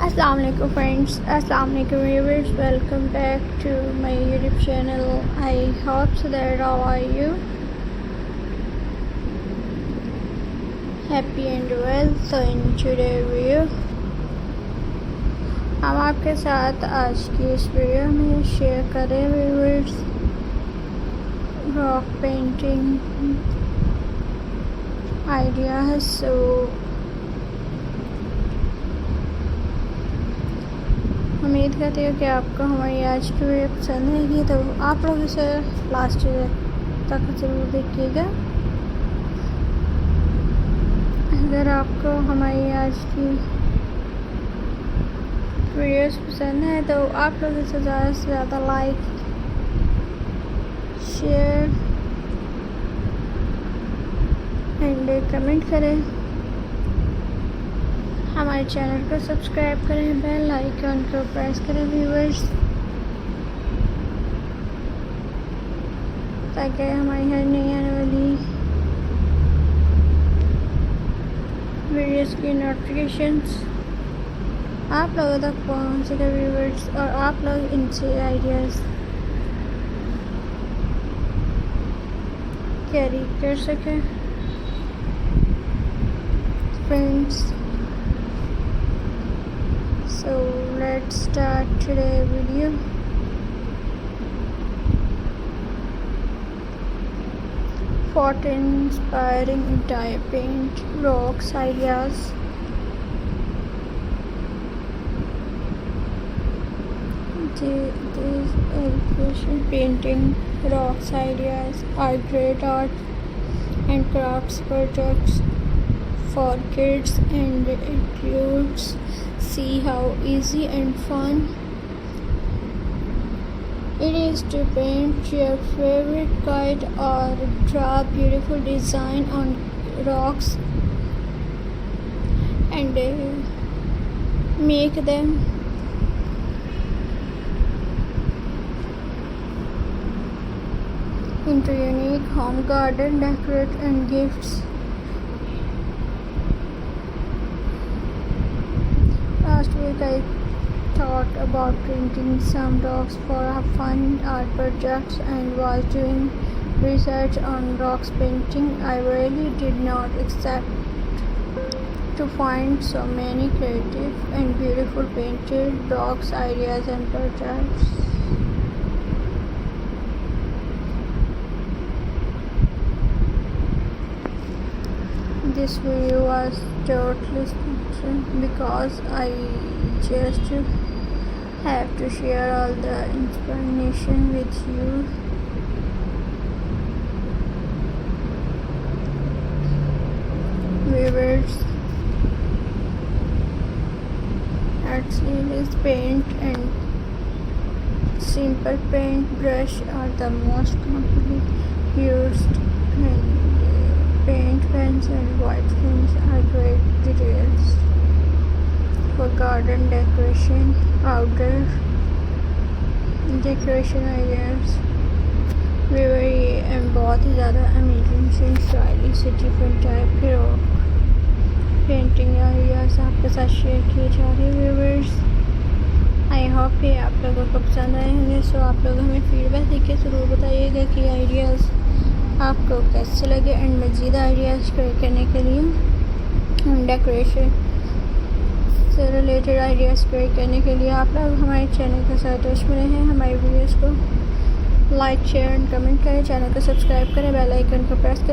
Assalamu alaikum friends, assalamu alaikum viewers, welcome back to my YouTube channel. I hope so that all are you happy and well. So in today's video हम आपके साथ आज की इस video में share करें viewers rock painting ideas. सो उम्मीद करती हूँ कि आपको हमारी आज की वीडियो पसंद आएगी, तो आप लोग इसे लास्ट तक ज़रूर देखिएगा। अगर आपको हमारी आज की वीडियोस पसंद है तो आप लोग इसे ज़्यादा से ज़्यादा लाइक शेयर एंड कमेंट करें, हमारे चैनल को सब्सक्राइब करें, बेल आइकन को प्रेस करें व्यूअर्स, ताकि हमारी हर नई आने वाली वीडियोस की नोटिफिकेशंस आप लोगों तक पहुंच सके व्यूअर्स, और आप लोग इनसे आइडियाज़ कैरी कर सकें friends. So let's start today's video. For inspiring dye paint rocks ideas. These illustration painting rocks ideas are great art and crafts projects for kids, and includes see how easy and fun it is to paint your favorite kite or draw beautiful design on rocks and make them into unique home garden decorate and gifts. Last week I thought about printing some rocks for a fun art project and was doing research on rocks painting. I really did not expect to find so many creative and beautiful painted rocks ideas and projects. This video was totally sponsored because I just have to share all the information with you. Viewers, acrylic paint and simple paint brush are the most commonly used, and paint pens and white pens are great details for garden decoration, outdoor decoration ideas। ये बहुत ही ज़्यादा amazing से stylish से different type के rock painting ideas आपके साथ share किए जा रहे हैं व्यूअर्स। आई होप कि आप लोगों को पसंद आए होंगे। सो आप लोग हमें फीडबैक देके ज़रूर बताइएगा कि आइडियाज़ आपको कैसे लगे, एंड मज़ीद आइडियाज़ शेयर करने के लिए डेकोरेशन से रिलेटेड आइडियाज़ शेयर करने के लिए आप लोग हमारे चैनल के साथ टच में रहें। हमारी वीडियोस को लाइक शेयर एंड कमेंट करें, चैनल को सब्सक्राइब करें, बेल आइकन को प्रेस करें।